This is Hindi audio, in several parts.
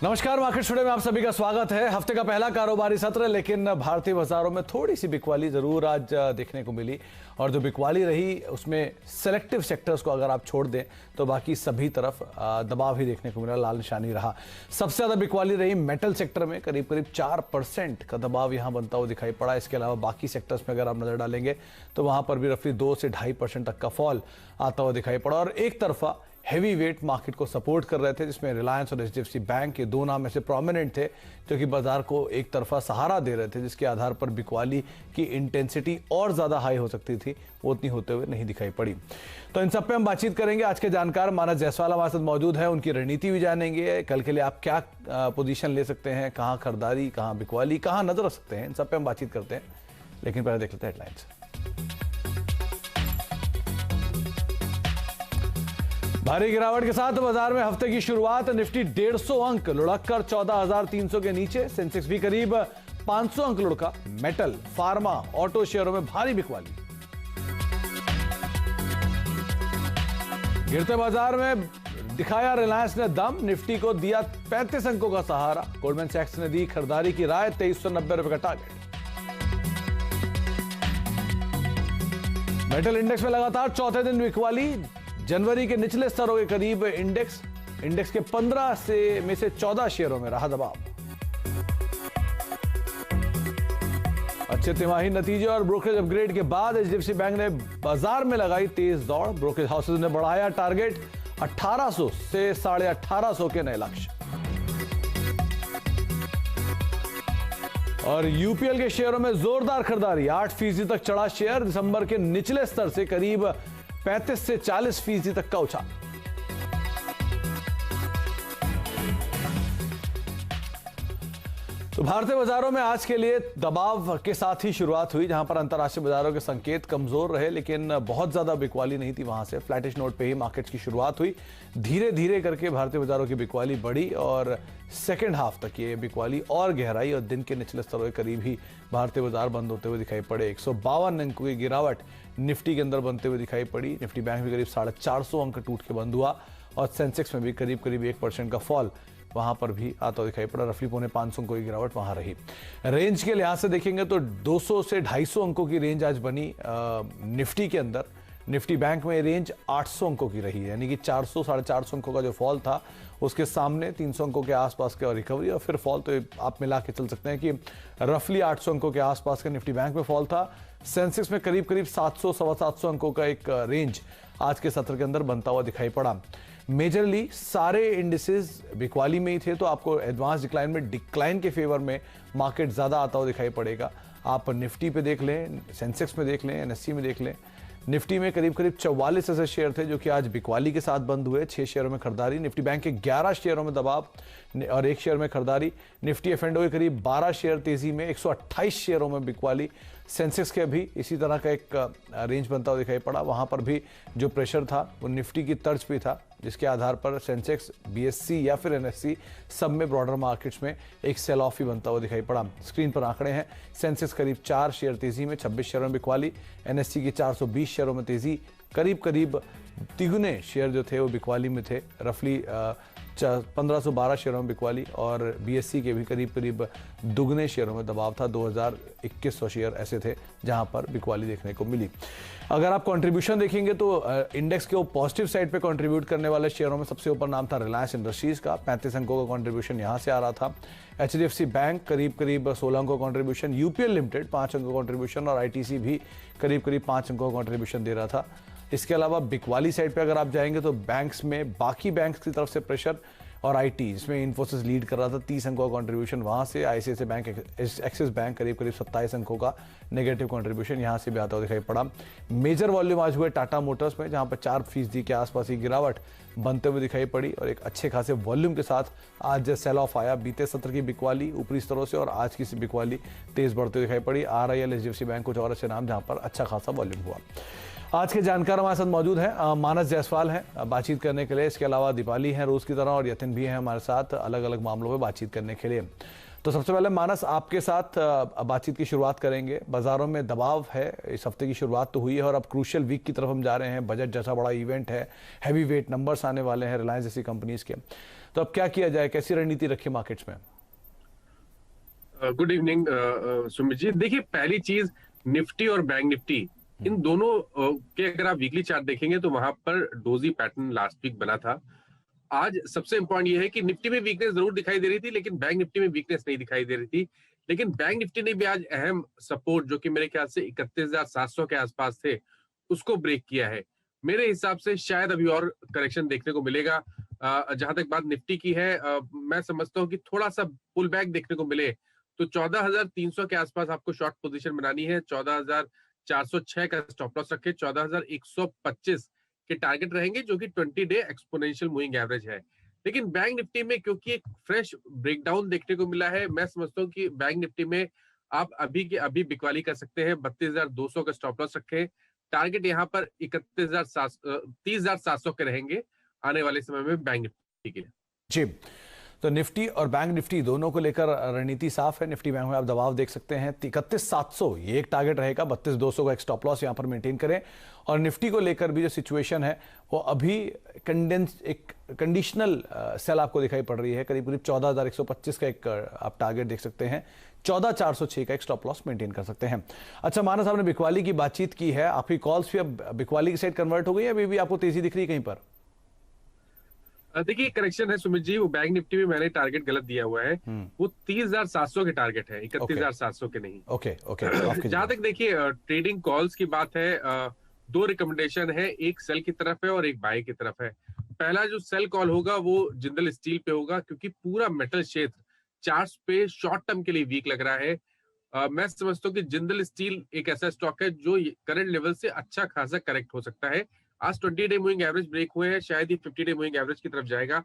नमस्कार, मार्केट टुडे में आप सभी का स्वागत है। हफ्ते का पहला कारोबारी सत्र, लेकिन भारतीय बाजारों में थोड़ी सी बिकवाली जरूर आज देखने को मिली। और जो बिकवाली रही उसमें सेलेक्टिव सेक्टर्स को अगर आप छोड़ दें तो बाकी सभी तरफ दबाव ही देखने को मिला, लाल निशानी रहा। सबसे ज्यादा बिकवाली रही मेटल सेक्टर में, करीब करीब 4% का दबाव यहां बनता हुआ दिखाई पड़ा। इसके अलावा बाकी सेक्टर्स में अगर आप नजर डालेंगे तो वहां पर भी रफली 2 से 2.5% तक का फॉल आता हुआ दिखाई पड़ा। और एक तरफा हैवी वेट मार्केट को सपोर्ट कर रहे थे, जिसमें रिलायंस और एचडीएफसी बैंक के दो नाम ऐसे प्रोमिनेंट थे जो कि बाजार को एक तरफा सहारा दे रहे थे, जिसके आधार पर बिकवाली की इंटेंसिटी और ज्यादा हाई हो सकती थी, वो उतनी होते हुए नहीं दिखाई पड़ी। तो इन सब पे हम बातचीत करेंगे। आज के जानकार मानस जायसवाल हमारे साथ मौजूद है, उनकी रणनीति भी जानेंगे। कल के लिए आप क्या पोजीशन ले सकते हैं, कहां खरीदारी, कहां बिकवाली, कहां नजर रख सकते हैं, इन सब पे हम बातचीत करते हैं। लेकिन पहले देख लेते हैं हेडलाइंस। भारी गिरावट के साथ बाजार में हफ्ते की शुरुआत। निफ्टी 150 अंक लुढ़ककर 14,300 के नीचे। सेंसेक्स भी करीब 500 अंक लुढ़का। मेटल, फार्मा, ऑटो शेयरों में भारी बिकवाली। गिरते बाजार में दिखाया रिलायंस ने दम, निफ्टी को दिया 35 अंकों का सहारा। गोल्डमैन सैक्स ने दी खरीदारी की राय, 2390 रुपए का टारगेट। मेटल इंडेक्स में लगातार चौथे दिन बिकवाली। जनवरी के निचले स्तरों के करीब इंडेक्स के 15 में से 14 शेयरों में रहा दबाव। अच्छे तिमाही नतीजे और ब्रोकरेज अपग्रेड के बाद एचडीएफसी बैंक ने बाजार में लगाई तेज दौड़। ब्रोकरेज हाउसेज ने बढ़ाया टारगेट, 1800 से 1850 के नए लक्ष्य। और यूपीएल के शेयरों में जोरदार खरीदारी, 8% तक चढ़ा शेयर। दिसंबर के निचले स्तर से करीब 35 से 40% तक का उछाल। तो भारतीय बाजारों में आज के लिए दबाव के साथ ही शुरुआत हुई, जहां पर अंतर्राष्ट्रीय बाजारों के संकेत कमजोर रहे, लेकिन बहुत ज्यादा बिकवाली नहीं थी। वहां से फ्लैटिश नोट पे ही मार्केट्स की शुरुआत हुई। धीरे धीरे करके भारतीय बाजारों की बिकवाली बढ़ी और सेकेंड हाफ तक ये बिकवाली और गहराई और दिन के निचले स्तरों के करीब ही भारतीय बाजार बंद होते हुए दिखाई पड़े। 152 अंकों की गिरावट निफ्टी के अंदर बनते हुए दिखाई पड़ी। निफ्टी बैंक भी करीब 450 अंक टूट के बंद हुआ और सेंसेक्स में भी करीब 1% का फॉल वहां पर भी आता दिखाई पड़ा। रफली 450 अंकों की गिरावट वहां रही। रेंज के लिहाज से देखेंगे तो 200 से 250 अंकों की रेंज आज बनी निफ्टी के अंदर। निफ्टी बैंक में रेंज 800 अंकों की रही है, यानी कि 400 450 अंकों का जो फॉल था उसके सामने 300 अंकों के आसपास का रिकवरी और फिर फॉल। तो आप मिला के चल सकते हैं कि रफली 800 अंकों के आसपास का निफ्टी बैंक में फॉल था। सेंसेक्स में करीब 700 सवा 700 अंकों का एक रेंज आज के सत्र के अंदर बनता हुआ दिखाई पड़ा। मेजरली सारे इंडिसेस बिकवाली में ही थे, तो आपको एडवांस डिक्लाइन में डिक्लाइन के फेवर में मार्केट ज्यादा आता हुआ दिखाई पड़ेगा। आप निफ्टी पे देख लें, सेंसेक्स में देख लें, एनएससी में देख लें। निफ्टी में करीब 44 ऐसे शेयर थे जो कि आज बिकवाली के साथ बंद हुए। 6 शेयरों में खरीदारी। निफ्टी बैंक के 11 शेयरों में दबाव और 1 शेयर में खरीदारी। निफ्टी एफ&ओ के करीब 12 शेयर तेजी में, 128 शेयरों में बिकवाली। सेंसेक्स के भी इसी तरह का एक रेंज बनता हुआ दिखाई पड़ा। वहां पर भी जो प्रेशर था वो निफ्टी की तर्ज पे था, जिसके आधार पर सेंसेक्स, बीएससी या फिर एनएससी सब में ब्रॉडर मार्केट्स में एक सेल ऑफ ही बनता हुआ दिखाई पड़ा। स्क्रीन पर आंकड़े हैं। सेंसेक्स करीब 4 शेयर तेजी में, 26 शेयरों में बिकवाली। एनएससी की 420 शेयरों में तेजी, करीब तिगुने शेयर जो थे वो बिकवाली में थे। रफली 1512 शेयरों में बिकवाली और बीएससी के भी करीब दुगने शेयरों में दबाव था। 2100 शेयर ऐसे थे जहां पर बिकवाली देखने को मिली। अगर आप कंट्रीब्यूशन देखेंगे तो इंडेक्स के पॉजिटिव साइड पे कंट्रीब्यूट करने वाले शेयरों में सबसे ऊपर नाम था रिलायंस इंडस्ट्रीज का, 35 अंकों का कंट्रीब्यूशन यहां से आ रहा था। एचडीएफसी बैंक करीब 16 अंकों का कंट्रीब्यूशन। यूपीएल लिमिटेड 5 अंकों का कंट्रीब्यूशन और आईटीसी भी करीब 5 अंकों का कंट्रीब्यूशन दे रहा था। इसके अलावा बिकवाली साइड पे अगर आप जाएंगे तो बैंक्स में बाकी बैंक्स की तरफ से प्रेशर और आईटी, जिसमें इन्फोसिस लीड कर रहा था, 30 अंकों का कंट्रीब्यूशन वहां से। आईसीआईसीआई बैंक, एक्सिस बैंक करीब 27 अंकों का नेगेटिव कंट्रीब्यूशन यहां से भी आता हुआ दिखाई पड़ा। मेजर वॉल्यूम आज हुए टाटा मोटर्स में, जहां पर 4% के आसपास की गिरावट बनते हुए दिखाई पड़ी और एक अच्छे खासे वॉल्यूम के साथ आज सेल ऑफ आया। बीते सत्र की बिकवाली ऊपरी स्तरों से और आज की बिकवाली तेज बढ़ते दिखाई पड़ी। आरआईएल, एचडीएफसी बैंक, कुछ और अच्छे नाम जहां पर अच्छा खासा वॉल्यूम हुआ। आज के जानकार हमारे साथ मौजूद हैं, मानस जायसवाल हैं बातचीत करने के लिए। इसके अलावा दीपाली हैं रोज की तरह और यतिन भी हैं हमारे साथ अलग अलग मामलों में बातचीत करने के लिए। तो सबसे पहले मानस, आपके साथ बातचीत की शुरुआत करेंगे। बाजारों में दबाव है, इस हफ्ते की शुरुआत तो हुई है और अब क्रूशियल वीक की तरफ हम जा रहे हैं। बजट जैसा बड़ा इवेंट है, हैवी वेट नंबर्स आने वाले हैं रिलायंस जैसी कंपनीज के। तो अब क्या किया जाए, कैसी रणनीति रखी मार्केट्स में? Good evening Sumit ji. देखिए, पहली चीज निफ्टी और बैंक निफ्टी, इन दोनों के अगर आप वीकली चार्ट देखेंगे तो वहां पर डोजी पैटर्न लास्ट वीक बना था। आज सबसे इंपॉर्टेंट ये है कि निफ्टी में वीकनेस जरूर दिखाई दे रही थी, लेकिन बैंक निफ्टी में वीकनेस नहीं दिखाई दे रही थी। लेकिन बैंक निफ्टी ने भी आज अहम सपोर्ट, जो कि मेरे ख्याल से 31,700 के आसपास थे, उसको ब्रेक किया है। मेरे हिसाब से शायद अभी और करेक्शन देखने को मिलेगा। जहां तक बात निफ्टी की है, मैं समझता हूं कि थोड़ा सा पुल बैक देखने को मिले तो 14,300 के आसपास आपको शॉर्ट पोजीशन बनानी है। 14,406 का स्टॉप लॉस रखे, 14,125 के टारगेट रहेंगे, जो कि 20 डे एक्सपोनेंशियल मूविंग एवरेज है। लेकिन बैंक निफ्टी में क्योंकि एक फ्रेश ब्रेकडाउन देखने को मिला है, मैं समझता हूँ कि बैंक निफ्टी में आप अभी के अभी बिकवाली कर सकते हैं। 32,200 का स्टॉप लॉस रखें। टारगेट यहाँ पर 30,700 के रहेंगे आने वाले समय में बैंक निफ्टी के लिए। जी, तो निफ्टी और बैंक निफ्टी दोनों को लेकर रणनीति साफ है। निफ्टी बैंक में आप दबाव देख सकते हैं 31,700, ये एक टारगेट रहेगा। 32,200 का एक स्टॉप लॉस यहां पर मेंटेन करें। और निफ्टी को लेकर भी जो सिचुएशन है वो अभी एक कंडीशनल सेल आपको दिखाई पड़ रही है। करीब करीब 14,125 का एक आप टारगेट देख सकते हैं। 14,406 का एक स्टॉप लॉस मेंटेन कर सकते हैं। अच्छा, मानस साहब ने बिकवाली की बातचीत की है, आपकी कॉल्स भी अब बिकवाली की साइड कन्वर्ट हो गई है, अभी भी आपको तेजी दिख रही है कहीं पर? देखिए, करेक्शन है सुमित जी। वो बैंक निफ्टी में मैंने टारगेट गलत दिया हुआ है। वो 30,700 के टारगेट है, 31,700 के नहीं। Okay okay. जहां तक देखिए ट्रेडिंग कॉल्स की बात है, दो रिकमेंडेशन है, एक सेल की तरफ है और एक बाय की तरफ है। पहला जो सेल कॉल होगा वो जिंदल स्टील पे होगा, क्योंकि पूरा मेटल क्षेत्र चार्ट्स पे शॉर्ट टर्म के लिए वीक लग रहा है। मैं समझता हूँ कि जिंदल स्टील एक ऐसा स्टॉक है जो करंट लेवल से अच्छा खासा करेक्ट हो सकता है। आज 20 डे मूविंग एवरेज ब्रेक हुए हैं, शायद ये 50 डे मूविंग एवरेज की तरफ जाएगा।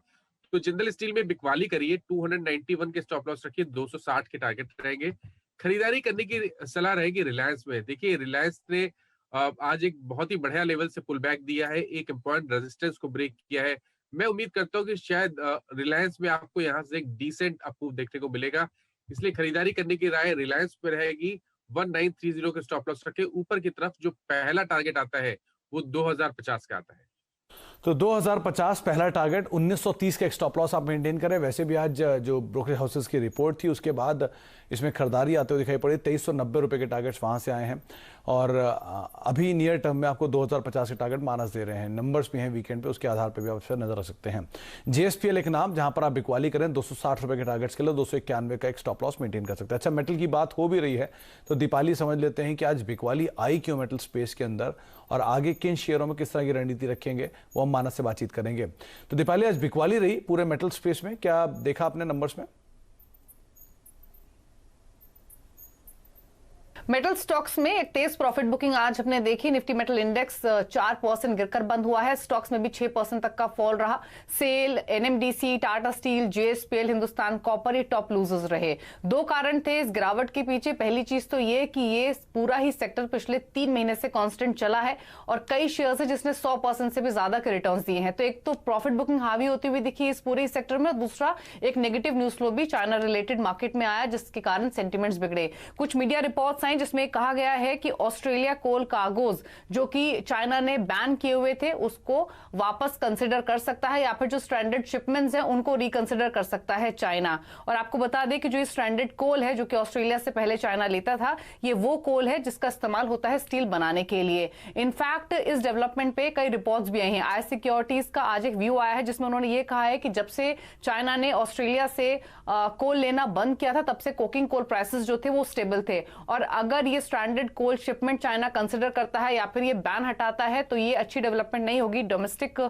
तो जिंदल स्टील में बिकवाली करिए। 291 के स्टॉप लॉस रखिए, 260 के टारगेट रहेंगे। खरीदारी करने की सलाह रहेगी रिलायंस में। देखिए, रिलायंस ने आज एक बहुत ही बढ़िया लेवल से पुल बैक दिया है, एक इम्पॉर्टेंट रेजिस्टेंस को ब्रेक किया है। मैं उम्मीद करता हूँ कि शायद रिलायंस में आपको यहाँ से एक डिसेंट अप्रूव देखने को मिलेगा, इसलिए खरीदारी करने की राय रिलायंस पे रहेगी। 1930 के स्टॉप लॉस रखे। ऊपर की तरफ जो पहला टारगेट आता है वो 2050 का आता है। तो 2050 पहला टारगेट, 1930 का एक स्टॉप लॉस आप मेंटेन करें। वैसे भी आज जो ब्रोकरेज हाउसेस की रिपोर्ट थी उसके बाद इसमें खरीदारी आते हुए दिखाई पड़ी। 2390 रुपए के टारगेट्स वहां से आए हैं और अभी नियर टर्म में आपको 2050 के टारगेट मानस दे रहे हैं। नंबर्स भी हैं वीकेंड पे, उसके आधार पर भी आप इस पर नजर रख सकते हैं। जेएसपीएल एक नाम जहां पर आप बिकवाली करें 260 रुपए के टारगेट्स के लिए 291 का एक स्टॉप लॉस मेंटेन कर सकते हैं। अच्छा, मेटल की बात हो भी रही है तो दीपाली समझ लेते हैं कि आज बिकवाली आई क्यों मेटल स्पेस के अंदर और आगे किन शेयरों में किस तरह की रणनीति रखेंगे वो हम मानस से बातचीत करेंगे। तो दीपाली, आज बिकवाली रही पूरे मेटल स्पेस में, क्या देखा आपने नंबर्स में? मेटल स्टॉक्स में एक तेज प्रॉफिट बुकिंग आज हमने देखी। निफ्टी मेटल इंडेक्स 4% गिरकर बंद हुआ है। स्टॉक्स में भी 6% तक का फॉल रहा। SAIL, NMDC, Tata Steel, JSPL, Hindustan Copper ये टॉप लूजर्स रहे। दो कारण थे इस गिरावट के पीछे। पहली चीज तो ये कि ये पूरा ही सेक्टर पिछले 3 महीने से कांस्टेंट चला है और कई शेयर्स है जिसने 100% से भी ज्यादा के रिटर्न दिए हैं। तो एक तो प्रॉफिट बुकिंग हावी होती हुई दिखी इस पूरे सेक्टर में, और दूसरा एक नेगेटिव न्यूज फ्लो भी चाइना रिलेटेड मार्केट में आया, जिसके कारण सेंटिमेंट्स बिगड़े। कुछ मीडिया रिपोर्ट्स आई जिसमें कहा गया है कि ऑस्ट्रेलिया कोल कार्गोज जो कि चाइना ने बैन किए हुए थे उसको वापस कंसिडर कर सकता है, या फिर जो स्ट्रैंडेड शिपमेंट्स हैं उनको रिकंसिडर कर सकता है चाइना। और आपको बता दें कि जो स्ट्रैंडेड कोल है जो कि ऑस्ट्रेलिया से पहले चाइना लेता था, ये वो कोल है जिसका इस्तेमाल होता है स्टील बनाने के लिए। इनफैक्ट इस डेवलपमेंट पे कई रिपोर्ट्स भी आई हैं। आई सिक्योरिटीज का आज एक व्यू आया है जिसमें उन्होंने ये कहा है कि जब से चाइना ने ऑस्ट्रेलिया से कोल लेना बंद किया था तब से कोकिंग कोल प्राइसेस जो थे वो स्टेबल थे, और अगर ये स्टैंडर्ड कोल शिपमेंट चाइना कंसिडर करता है या फिर ये बैन हटाता है तो ये अच्छी डेवलपमेंट नहीं होगी डोमेस्टिक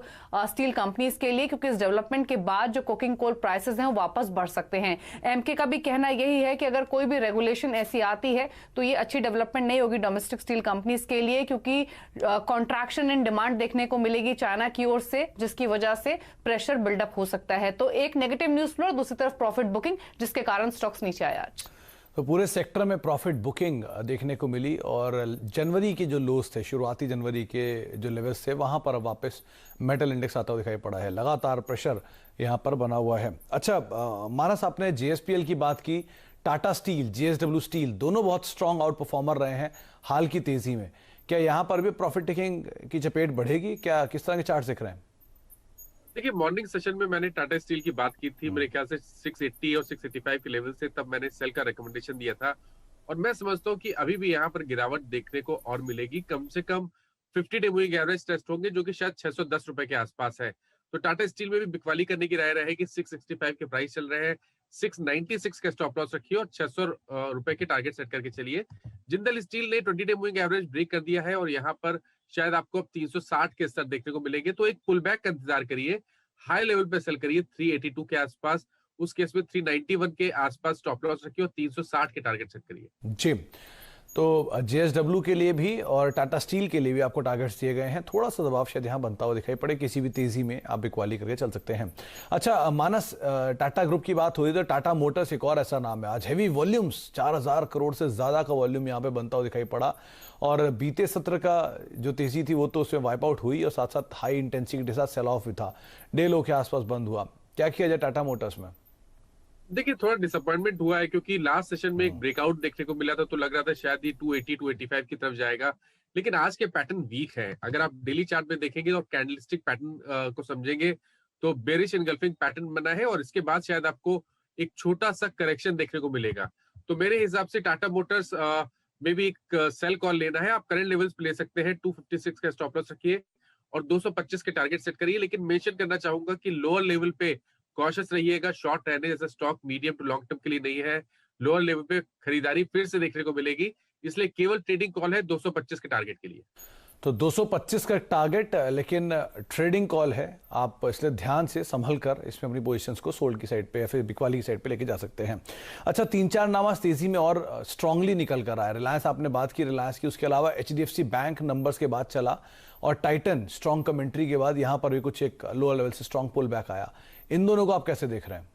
स्टील कंपनीज के लिए, क्योंकि इस डेवलपमेंट के बाद जो कोकिंग कोल प्राइसेस हैं वो वापस बढ़ सकते हैं। एमके का भी कहना यही है कि अगर कोई भी रेगुलेशन ऐसी आती है तो ये अच्छी डेवलपमेंट नहीं होगी डोमेस्टिक स्टील कंपनीज के लिए, क्योंकि कॉन्ट्रैक्शन इन डिमांड देखने को मिलेगी चाइना की ओर से, जिसकी वजह से प्रेशर बिल्डअप हो सकता है। तो एक नेगेटिव न्यूज फ्लो, दूसरी तरफ प्रॉफिट बुकिंग, जिसके कारण स्टॉक्स नीचे आया आज। तो पूरे सेक्टर में प्रॉफिट बुकिंग देखने को मिली और जनवरी के जो लोस थे, शुरुआती जनवरी के जो लेवल्स थे, वहां पर अब वापस मेटल इंडेक्स आता हुआ दिखाई पड़ा है। लगातार प्रेशर यहां पर बना हुआ है। अच्छा मानस, आपने जेएसपीएल की बात की, टाटा स्टील, जेएसडब्ल्यू स्टील दोनों बहुत स्ट्रांग आउट परफॉर्मर रहे हैं हाल की तेजी में। क्या यहां पर भी प्रॉफिट टेकिंग की चपेट बढ़ेगी? क्या किस तरह के चार्ट दिख रहे हैं? देखिए मॉर्निंग सेशन में मैंने टाटा स्टील की बात की थी, मेरे ख्याल से 680 और 685 के लेवल से, तब मैंने सेल का रिकमेंडेशन दिया था। और मैं समझता हूँ कि अभी भी यहाँ पर गिरावट देखने को और मिलेगी। कम से कम 50 डे मूविंग एवरेज टेस्ट होंगे जो कि शायद 610 रुपए के आसपास है। तो टाटा स्टील में भी बिकवाली करने की राय रहेगी। 665 के प्राइस चल रहे हैं, 696 का स्टॉप लॉस रखिए और 600 रुपए के टारगेट सेट करके चलिए। जिंदल स्टील ने 20 डे मूविंग एवरेज ब्रेक कर दिया है और यहाँ पर शायद आपको अब 360 के स्तर देखने को मिलेंगे। तो एक पुल बैक का इंतजार करिए, हाई लेवल पे सेल करिए 382 के आसपास। उस केस में 391 के आसपास स्टॉप लॉस रखिए और 360 के टारगेट सेट करिए। जी, तो जेएसडब्ल्यू के लिए भी और टाटा स्टील के लिए भी आपको टारगेट्स दिए गए हैं। थोड़ा सा दबाव शायद यहाँ बनता हुआ दिखाई पड़े, किसी भी तेजी में आप बिकवाली करके चल सकते हैं। अच्छा मानस, टाटा ग्रुप की बात हुई तो टाटा मोटर्स एक और ऐसा नाम है, आज हेवी वॉल्यूम्स 4000 करोड़ से ज्यादा का वॉल्यूम यहाँ पे बनता हुआ दिखाई पड़ा। और बीते सत्र का जो तेजी थी वो तो उसमें वाइप आउट हुई और साथ साथ हाई इंटेंसिटी के साथ सेल ऑफ भी था, डे लो के आसपास बंद हुआ। क्या किया जाए टाटा मोटर्स में? देखिए थोड़ा डिसअपॉइंटमेंट हुआ है क्योंकि लास्ट सेशन में एक ब्रेकआउट देखने को मिला था, तो लग रहा था शायद ये 280 285 की तरफ जाएगा। लेकिन आज के पैटर्न वीक है। अगर आप डेली चार्ट में देखेंगे और कैंडलस्टिक पैटर्न को समझेंगे तो बेरिश एनगल्फिंग पैटर्न बना है और इसके बाद शायद आपको एक छोटा सा करेक्शन देखने को मिलेगा। तो मेरे हिसाब से टाटा मोटर्स में भी एक सेल कॉल लेना है। आप करंट लेवल्स पे ले सकते हैं, 256 का स्टॉप लॉस रखिए और 225 के टारगेट सेट करिए। लेकिन मेंशन करना चाहूंगा कि लोअर लेवल पे कॉशियस रहिएगा। शॉर्ट रहने जैसा stock medium to long term के लिए नहीं है। लोअर लेवल पे खरीदारी फिर से देखने को मिलेगी, इसलिए केवल ट्रेडिंग कॉल है 225 के टारगेट के लिए। तो 225 का टारगेट, लेकिन ट्रेडिंग कॉल है, आप इसलिए ध्यान से संभल कर इसमें अपनी पोजीशंस को सोल्ड की साइड पे या फिर बिकवाली की साइड पे लेके जा सकते हैं। अच्छा, 3-4 नाम आज तेजी में और स्ट्रांगली निकल कर आया। रिलायंस आपने बात की, रिलायंस की, उसके अलावा एचडीएफसी बैंक नंबर्स के बाद चला और टाइटन स्ट्रॉन्ग कमेंट्री के बाद यहां पर भी कुछ एक लोअर लेवल से स्ट्रॉन्ग पुल बैक आया। इन दोनों को आप कैसे देख रहे हैं?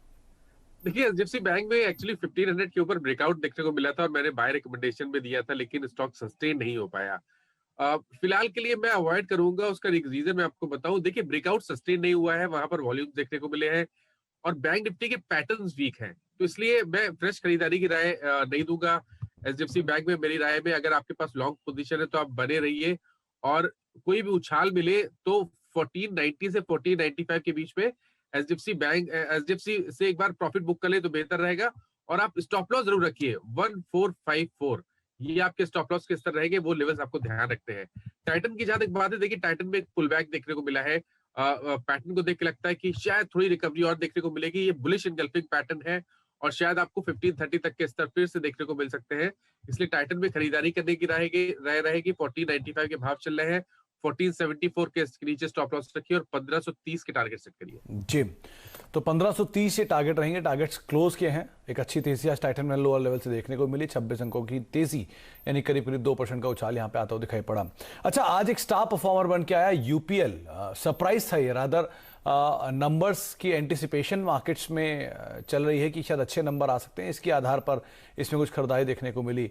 देखिए एचडीएफसी बैंक में एक्चुअली 1500 के ऊपर ब्रेकआउट देखने को मिला था और मैंने बाय रिकमेंडेशन भी दिया था, लेकिन स्टॉक सस्टेन नहीं हो पाया। फिलहाल के लिए मैं अवॉइड करूंगा। उसका एक रीजन मैं आपको बताऊं। देखिए ब्रेकआउट सस्टेन नहीं हुआ है, वहां पर वॉल्यूम देखने को मिले हैं और बैंक निफ्टी के पैटर्न्स वीक हैं, तो इसलिए मैं फ्रेश खरीदारी की राय नहीं दूंगा। एचडीएफसी बैंक में मेरी राय में अगर आपके पास लॉन्ग पोजीशन है तो आप बने रहिए और कोई भी उछाल मिले तो 1490 से 1495 के बीच में एचडीएफसी से एक बार प्रॉफिट बुक कर ले तो बेहतर रहेगा। और आप स्टॉप लॉस जरूर रखिए 1454, ये आपके स्टॉप लॉस के स्तर रहेंगे, वो लेवल्स आपको ध्यान रखते हैं। टाइटन की जहां तक बात है, देखिए टाइटन में एक पुल बैक देखने को मिला है। पैटर्न को देख के लगता है कि शायद थोड़ी रिकवरी और देखने को मिलेगी। ये बुलिश एनगल्फिंग पैटर्न है और शायद आपको 1530 तक के स्तर फिर से देखने को मिल सकते हैं, इसलिए टाइटन में खरीदारी करने की राय रहेगी। 1495 के भाव चल रहे हैं, 1474 के नीचे स्टॉप लॉस रखिए और 1530 के टारगेट सेट करिए। जी, तो 1530 से टारगेट रहेंगे। टारगेट्स क्लोज किए हैं। एक अच्छी तेजी आज टाइटन में लोअर लेवल से देखने को मिली, 26 अंकों की तेजी, यानी करीब करीब 2% का उछाल यहां पे आता हुआ दिखाई पड़ा। अच्छा, आज एक स्टार परफॉर्मर बन के आया यूपीएल। सरप्राइज था ये, रादर नंबर्स की एंटिसिपेशन मार्केट्स में चल रही है कि शायद अच्छे नंबर आ सकते हैं, इसके आधार पर इसमें कुछ खरीदारी देखने को मिली।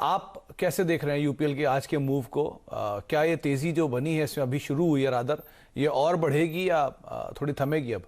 आप कैसे देख रहे हैं यूपीएल के आज के मूव को? क्या ये तेजी जो बनी है इसमें अभी शुरू हुई है, रादर ये और बढ़ेगी या थोड़ी थमेगी अब?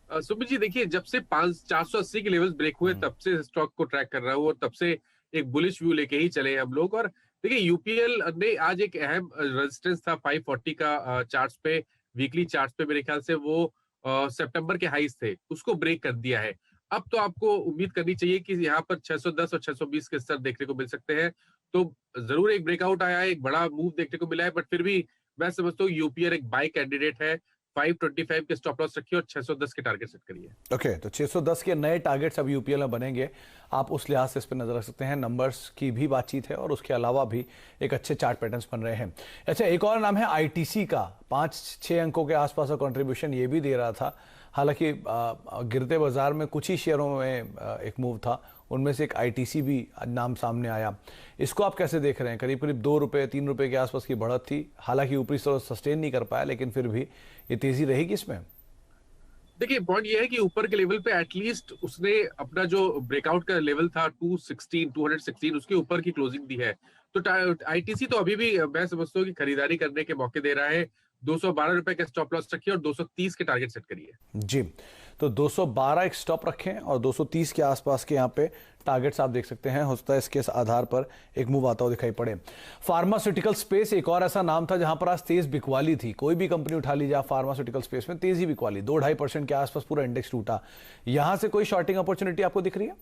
सुमित जी देखिए, जब से 480 के लेवल्स ब्रेक हुए तब से स्टॉक को ट्रैक कर रहा हूँ और तब से एक बुलिश व्यू लेके ही चले हम लोग। और देखिए यूपीएल ने आज एक अहम रेजिस्टेंस था 540 का चार्ट्स पे, वीकली चार्ट्स पे मेरे ख्याल से वो सितंबर के हाईज थे, उसको ब्रेक कर दिया है। अब तो आपको उम्मीद करनी चाहिए कि यहाँ पर 610 और 620 के स्तर देखने को मिल सकते हैं। तो जरूर एक ब्रेकआउट आया है, एक बड़ा मूव देखने को मिला है, बट फिर भी मैं समझता हूँ यूपीएल एक बाय कैंडिडेट है। 525 के स्टॉप लॉस रखिए और 610 के टारगेट सेट करिए। ओके, तो 610 के नए टारगेट्स अब यूपीएल में बनेंगे। आप उस लिहाज से इस पर नजर रख सकते हैं। नंबर्स की भी बातचीत है और उसके अलावा भी एक अच्छे चार्ट पैटर्न्स बन रहे हैं। अच्छा, एक और नाम है आईटीसी का, 5-6 अंकों के आसपास का कंट्रीब्यूशन ये भी दे रहा था। हालांकि गिरते बाजार में कुछ ही शेयरों में एक मूव था, उनमें से एक आईटीसी भी नाम सामने आया। इसको आप कैसे देख रहे हैं? करीब करीब 2 रुपए 3 रुपए के आसपास की बढ़त थी, हालांकि ऊपरी स्तर सस्टेन नहीं कर पाया, लेकिन फिर भी ये तेजी रहेगी इसमें। देखिए पॉइंट ये है कि ऊपर के लेवल पे एटलीस्ट उसने अपना जो ब्रेकआउट का लेवल था 216 उसके ऊपर की क्लोजिंग दी है। तो आईटीसी तो अभी भी मैं समझता हूँ कि खरीदारी करने के मौके दे रहा है। 212 रुपए का स्टॉप लॉस रखिए और 230 के टारगेट सेट करिए। जी, तो 212 एक स्टॉप रखें और 230 के आसपास के यहाँ पे टारगेट्स आप देख सकते हैं। हो सकता है इसके आधार पर एक मूव आता हुआ दिखाई पड़े। फार्मास्यूटिकल स्पेस एक और ऐसा नाम था जहां पर आज तेज बिकवाली थी। कोई भी कंपनी उठा लीजिए आप, फार्मास्यूटिकल स्पेस में तेजी बिकवाली, 2-2.5% के आसपास पूरा इंडेक्स टूटा। यहां से कोई शॉर्टिंग अपॉर्चुनिटी आपको दिख रही है?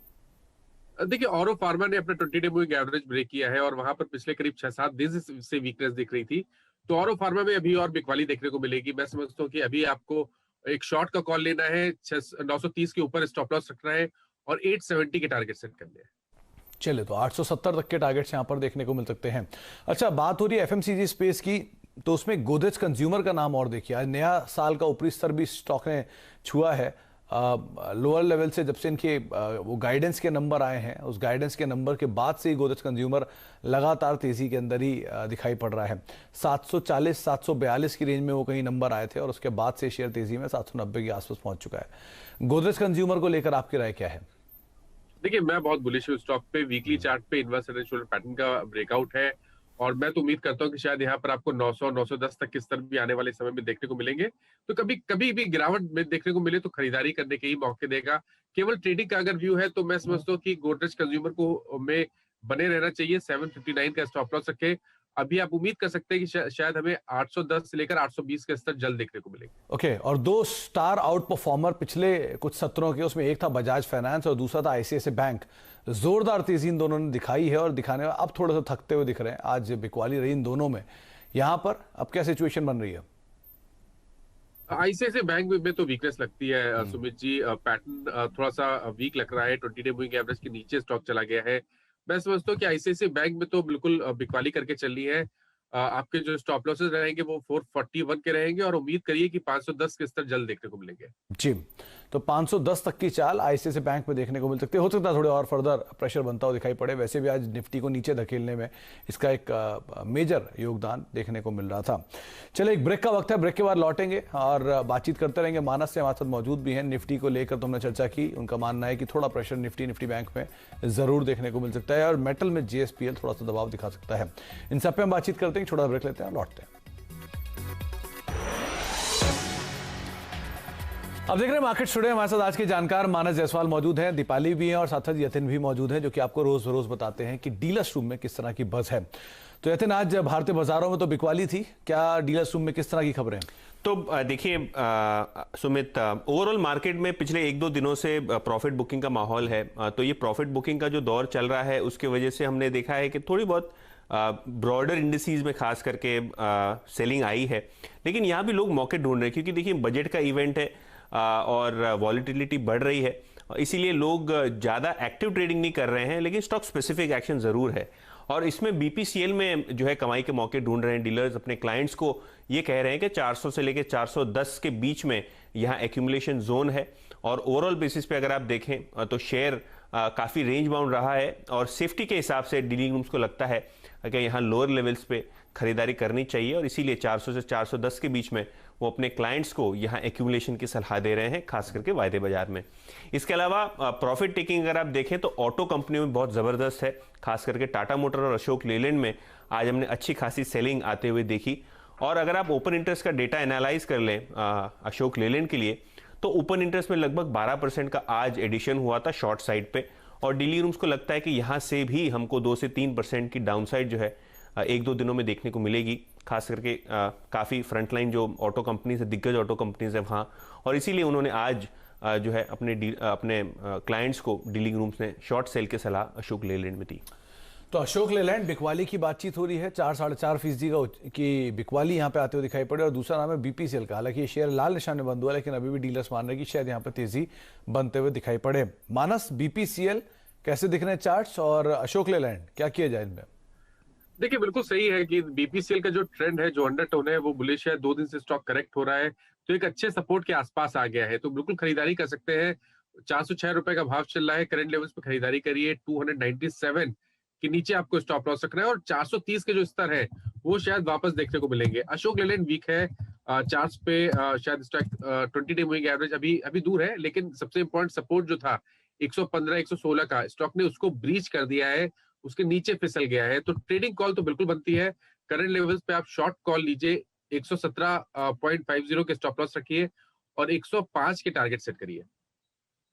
देखिए, ऑरो फार्मा ने अपना 20 डे मूविंग एवरेज ब्रेक किया है और वहां पर पिछले करीब 6-7 दिन से वीकनेस दिख रही थी। तो ऑरो फार्मा में अभी और बिकवाली देखने को मिलेगी। मैं समझता हूँ कि अभी आपको एक शॉर्ट का कॉल लेना है, 930 के ऊपर स्टॉप लॉस रखना है और 870 के टारगेट सेट करने हैं। चलिए, तो 870 तक के टारगेट्स यहां पर देखने को मिल सकते हैं। अच्छा, बात हो रही है एफएमसीजी स्पेस की, तो उसमें गोदरेज कंज्यूमर का नाम और देखिए, आज नया साल का ऊपरी स्तर भी स्टॉक ने छुआ है। लोअर लेवल से जब से इनके वो गाइडेंस के नंबर आए हैं, उस गाइडेंस के नंबर के बाद से ही गोदरेज कंज्यूमर लगातार तेजी के अंदर ही दिखाई पड़ रहा है। 740 742 की रेंज में वो कहीं नंबर आए थे और उसके बाद से शेयर तेजी में 790 के आसपास पहुंच चुका है। गोदरेज कंज्यूमर को लेकर आपकी राय क्या है? देखिए, मैं बहुत बुलिश हूँ स्टॉक पे। वीकली चार्ट पे inverse head and shoulder pattern का ब्रेकआउट है और मैं तो उम्मीद करता हूँ कि शायद यहाँ पर आपको 900 910 तक के स्तर भी आने वाले समय में देखने को मिलेंगे। तो कभी कभी भी गिरावट में देखने को मिले तो खरीदारी करने के ही मौके देगा। केवल ट्रेडिंग का अगर व्यू है तो मैं समझता हूँ कि गोदरेज कंज्यूमर को में बने रहना चाहिए। 759 का स्टॉप लॉस रखे। अभी आप उम्मीद कर सकते हैं कि शायद हमें 810 से लेकर 820 के स्तर जल्द देखने को मिलेंगे। ओके, और दो स्टार आउट परफॉर्मर पिछले कुछ सत्रों के, उसमें एक था बजाज फाइनेंस और दूसरा था आईसीआईसीआई बैंक। जोरदार तेजी इन दोनों ने दिखाई है और दिखाने में अब थोड़ा सा थकते हुए दिख रहे हैं। आज बिकवाली रही इन दोनों में, यहां पर अब क्या सिचुएशन बन रही है? आईसीआईसीआई बैंक में तो वीकनेस लगती है सुमित जी। पैटर्न थोड़ा सा वीक लग रहा है। 20 डे मूविंग एवरेज के नीचे स्टॉक चला गया है। मैं समझता हूँ कि आईसीआईसीआई बैंक में तो बिल्कुल बिकवाली करके चलनी है। आपके जो स्टॉप लॉसेस रहेंगे वो 441 के रहेंगे और उम्मीद करिए कि 510 के स्तर जल्द देखने को मिलेंगे। जी, तो 510 तक की चाल आईसीआईसीआई बैंक में देखने को मिल सकती है। हो सकता है थोड़े और फर्दर प्रेशर बनता हुआ दिखाई पड़े। वैसे भी आज निफ्टी को नीचे धकेलने में इसका एक मेजर योगदान देखने को मिल रहा था। चलो, एक ब्रेक का वक्त है, ब्रेक के बाद लौटेंगे और बातचीत करते रहेंगे। मानस से हमारे साथ मौजूद भी हैं। निफ्टी को लेकर तो हमने चर्चा की, उनका मानना है कि थोड़ा प्रेशर निफ्टी बैंक में जरूर देखने को मिल सकता है और मेटल में जेएसपीएल थोड़ा सा दबाव दिखा सकता है। इन सब पे हम बातचीत करते हैं, छोटा ब्रेक लेते हैं, लौटते हैं। अब देख रहे हैं मार्केट टुडे। हमारे साथ आज के जानकार मानस जायसवाल मौजूद हैं, दीपाली भी हैं और साथ साथ यतिन भी मौजूद हैं, जो कि आपको रोज रोज बताते हैं कि डीलर्स रूम में किस तरह की बज़ है। तो यतिन, आज भारतीय बाजारों में तो बिकवाली थी, क्या डीलर्स रूम में किस तरह की खबरें? तो देखिए सुमित, ओवरऑल मार्केट में पिछले 1-2 दिनों से प्रॉफिट बुकिंग का माहौल है। तो ये प्रॉफिट बुकिंग का जो दौर चल रहा है उसकी वजह से हमने देखा है कि थोड़ी बहुत ब्रॉडर इंडिसीज में खास करके सेलिंग आई है। लेकिन यहाँ भी लोग मौके ढूंढ रहे हैं क्योंकि देखिए बजट का इवेंट है और वॉलेटिलिटी बढ़ रही है, इसीलिए लोग ज़्यादा एक्टिव ट्रेडिंग नहीं कर रहे हैं, लेकिन स्टॉक स्पेसिफिक एक्शन ज़रूर है। और इसमें बीपीसीएल में जो है कमाई के मौके ढूंढ रहे हैं डीलर्स। अपने क्लाइंट्स को ये कह रहे हैं कि 400 से लेकर 410 के बीच में यहाँ एक्यूमुलेशन जोन है। और ओवरऑल बेसिस पे अगर आप देखें तो शेयर काफ़ी रेंज बाउंड रहा है और सेफ्टी के हिसाब से डीलिंग रूम्स को लगता है कि यहाँ लोअर लेवल्स पे खरीदारी करनी चाहिए और इसीलिए 400 से 410 के बीच में वो अपने क्लाइंट्स को यहाँ एक्यूमुलेशन की सलाह दे रहे हैं, खास करके वायदे बाजार में। इसके अलावा प्रॉफिट टेकिंग अगर आप देखें तो ऑटो कंपनियों में बहुत ज़बरदस्त है, खास करके टाटा मोटर और अशोक लेलैंड में आज हमने अच्छी खासी सेलिंग आते हुए देखी। और अगर आप ओपन इंटरेस्ट का डेटा एनालाइज कर लें अशोक लेलैंड के लिए, तो ओपन इंटरेस्ट में लगभग 12% का आज एडिशन हुआ था शॉर्ट साइड पे और डीली रूम्स को लगता है कि यहाँ से भी हमको 2 से 3% की डाउन साइड जो है 1-2 दिनों में देखने को मिलेगी, खास करके काफ़ी फ्रंटलाइन जो ऑटो कंपनीज है, दिग्गज ऑटो कंपनीज है वहाँ। और इसीलिए उन्होंने आज जो है अपने क्लाइंट्स को डीलिंग रूम्स ने शॉर्ट सेल की सलाह अशोक लेलैंड में दी। तो अशोक लेलैंड बिकवाली की बातचीत हो रही है, 4-4.5% की बिकवाली यहाँ पे आते हुए दिखाई पड़े और दूसरा नाम है बीपीसीएल का। हालांकि ये शेयर लाल निशान में बंद हुआ, लेकिन अभी भी डीलर्स मान रहे हैं कि शायद यहाँ पे तेजी बनते हुए दिखाई पड़े। मानस, बीपीसीएल कैसे दिख रहे हैं चार्ट्स और अशोक लेलैंड क्या किया जाए इनमें? देखिए, बिल्कुल सही है कि बीपीसीएल का जो ट्रेंड है, जो अंडरटोन है, वो बुलिश है। 2 दिन से स्टॉक करेक्ट हो रहा है तो एक अच्छे सपोर्ट के आसपास आ गया है, तो बिल्कुल खरीदारी कर सकते हैं। 406 रुपए का भाव चल रहा है, करंट लेवल्स पे खरीदारी करिए। 297 के नीचे आपको स्टॉप लॉस रखना है और 430 के जो स्तर है वो शायद वापस देखने को मिलेंगे। अशोक लेलैंड वीक है चार्ट्स पे, शायद स्टॉक 20 डे मूविंग एवरेज अभी दूर है, लेकिन सबसे इंपॉर्टेंट सपोर्ट जो था 115 116 का, स्टॉक ने उसको ब्रीच कर दिया है, उसके नीचे फिसल गया है। तो ट्रेडिंग कॉल तो बिल्कुल बनती है। करंट लेवल्स पे आप शॉर्ट कॉल लीजिए 117.50 के स्टॉप लॉस रखिए और 105 के टारगेट सेट करिए।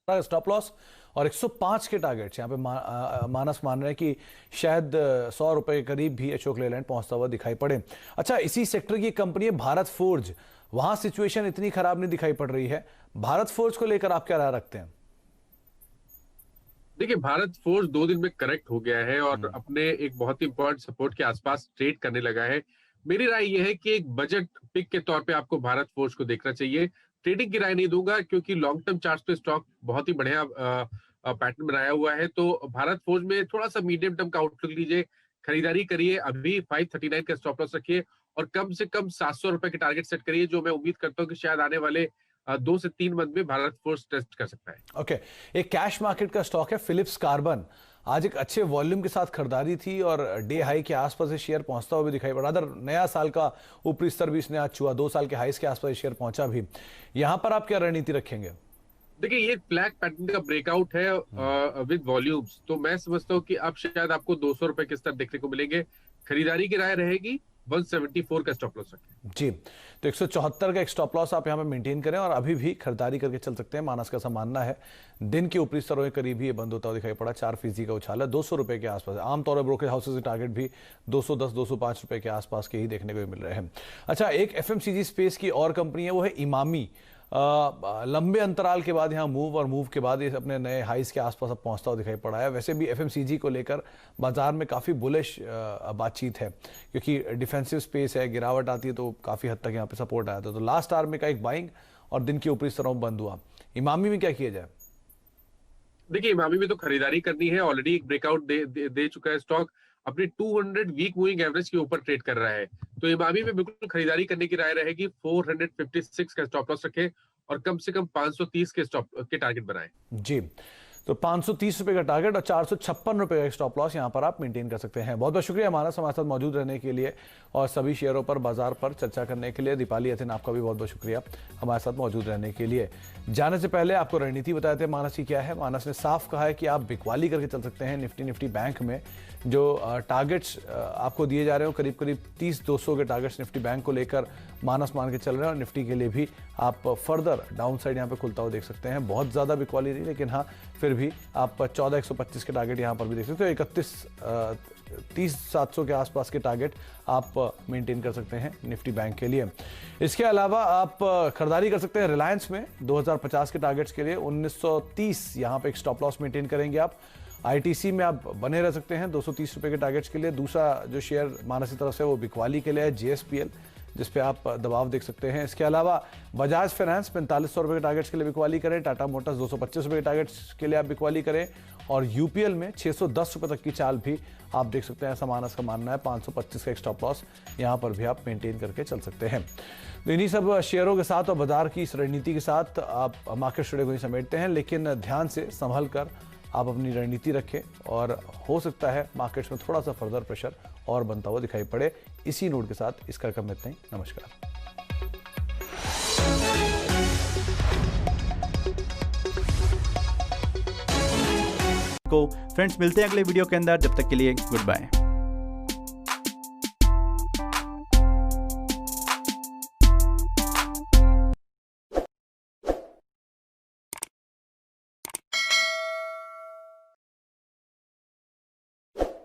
स्टॉप लॉस और 105 के टारगेट्स यहाँ पे मानस मान रहे हैं कि शायद 100 रुपए के करीब भी अशोक लेलैंड पहुंचता हुआ दिखाई पड़े। अच्छा, इसी सेक्टर की कंपनी है भारत फोर्ज, वहां सिचुएशन इतनी खराब नहीं दिखाई पड़ रही है। भारत फोर्ज को लेकर आप क्या राय रखते हैं? देखिए, भारत फोर्ज 2 दिन में करेक्ट हो गया है और अपने एक बहुत ही इंपॉर्टेंट सपोर्ट के आसपास ट्रेड करने लगा है। मेरी राय यह है कि एक बजट पिक के तौर पे आपको भारत फोर्ज को देखना चाहिए। ट्रेडिंग की राय नहीं दूंगा क्योंकि लॉन्ग टर्म चार्ट पे स्टॉक बहुत ही बढ़िया पैटर्न बनाया हुआ है। तो भारत फोर्ज में थोड़ा सा मीडियम टर्म का आउटलुक लीजिए, खरीदारी करिए। अभी 539 का स्टॉप लॉस रखिए और कम से कम 700 रुपए के टारगेट सेट करिए, जो मैं उम्मीद करता हूँ कि शायद आने वाले 2 से 3 मंथ में भारत फोर्ज टेस्ट कर सकता है। ओके, एक कैश मार्केट का स्टॉक है फिलिप्स कार्बन। आज एक अच्छे वॉल्यूम के साथ खरीदारी थी और डे हाई के आसपास ये शेयर पहुंचता हुआ भी दिखाई पड़ा। अदर नया साल का ऊपरी स्तर भी इसने आज छुआ, 2 साल के हाईस के आसपास ये शेयर पहुंचा भी। यहां पर आप क्या रणनीति रखेंगे? देखिए, ये फ्लैग पैटर्न का ब्रेकआउट है विद वॉल्यूम्स, तो मैं समझता हूँ कि अब शायद आपको 200 रुपए के स्तर देखने को मिलेंगे। खरीदारी की राय रहेगी, 174 का स्टॉप लॉस रखें। जी, तो 174 का एक स्टॉप लॉस आप यहां पे मेंटेन करें और अभी भी खरीदारी करके चल सकते हैं। मानस का ऐसा मानना है। दिन के ऊपरी स्तरों के करीब ही ये बंद होता हुआ दिखाई पड़ा। 4% का उछाल है, 200 रुपए के आसपास। आमतौर पर ब्रोकर हाउसेज के टारगेट भी 210-205 रुपए के आसपास के ही देखने को मिल रहे हैं। अच्छा, एक एफएमसीजी स्पेस की और कंपनी है, वो है इमामी। लंबे अंतराल के बाद यहाँ मूव के बाद ये अपने नए हाइस के आसपास अब पहुंचता हुआ दिखाई पड़ा है। वैसे भी एफएमसीजी को लेकर बाजार में काफी बुलिश बातचीत है क्योंकि डिफेंसिव स्पेस है, गिरावट आती है तो काफी हद तक यहाँ पे सपोर्ट आया था। तो लास्ट आवर में का एक बाइंग और दिन के ऊपरी स्तरों में बंद हुआ। इमामी में क्या किया जाए? देखिए, इमामी में तो खरीदारी करनी है। ऑलरेडी एक ब्रेकआउट दे चुका है स्टॉक, अपनी 200 वीक मूविंग एवरेज के ऊपर ट्रेड कर रहा है। तो इमामी में बिल्कुल खरीदारी करने की राय रहेगी। 456 का स्टॉप लॉस रखें और कम से कम 530 के टारगेट बनाएं। जी, तो 530 रुपए का टारगेट और 456 रुपए का स्टॉप लॉस यहां पर आप मेंटेन कर सकते हैं। बहुत बहुत शुक्रिया हमारे साथ मौजूद रहने के लिए और सभी शेयरों पर बाजार पर चर्चा करने के लिए। दीपाली अथिन, आपका भी बहुत बहुत शुक्रिया हमारे साथ मौजूद रहने के लिए। जाने से पहले आपको रणनीति बताए थे मानस की क्या है। मानस ने साफ कहा है कि आप बिकवाली करके चल सकते हैं। निफ्टी बैंक में जो टारगेट्स आपको दिए जा रहे हो, करीब करीब 30-200 के टारगेट्स निफ्टी बैंक को लेकर मानस मान के चल रहे हैं और निफ्टी के लिए भी आप फर्दर डाउन साइड यहाँ पे खुलता हुआ देख सकते हैं। बहुत ज़्यादा बिकवाली नहीं, लेकिन हाँ फिर भी आप 14,125 के टारगेट यहाँ पर भी देख सकते हो। 30,700 के आसपास के टारगेट आप मेंटेन कर सकते हैं निफ्टी बैंक के लिए। इसके अलावा आप खरीदारी कर सकते हैं रिलायंस में 2050 के टारगेट्स के लिए। 1930 यहाँ पे एक स्टॉप लॉस मेंटेन करेंगे आप। आईटीसी में आप बने रह सकते हैं 230 रुपए के टारगेट्स के लिए। दूसरा जो शेयर मानस की तरफ से वो बिकवाली के लिए है, जेएसपीएल, जिस पे आप दबाव देख सकते हैं। इसके अलावा बजाज फाइनेंस 4500 रुपए के टारगेट्स के लिए बिकवाली करें। टाटा मोटर्स 225 रुपए के टारगेट्स के लिए आप बिकवाली करें और यूपीएल में 610 रुपए तक की चाल भी आप देख सकते हैं। ऐसा मानस का मानना है। 525 का एक स्टॉप लॉस यहाँ पर भी आप मेंटेन करके चल सकते हैं। तो इन्हीं सब शेयरों के साथ और बाजार की इस रणनीति के साथ आप मार्केट स्टडी को ही समेटते हैं, लेकिन ध्यान से संभल कर आप अपनी रणनीति रखें और हो सकता है मार्केट्स में थोड़ा सा फर्दर प्रेशर और बनता हुआ दिखाई पड़े। इसी नोट के साथ इस कार्यक्रम में इतना ही। नमस्कार। फ्रेंड्स, मिलते हैं अगले वीडियो के अंदर। जब तक के लिए गुड बाय।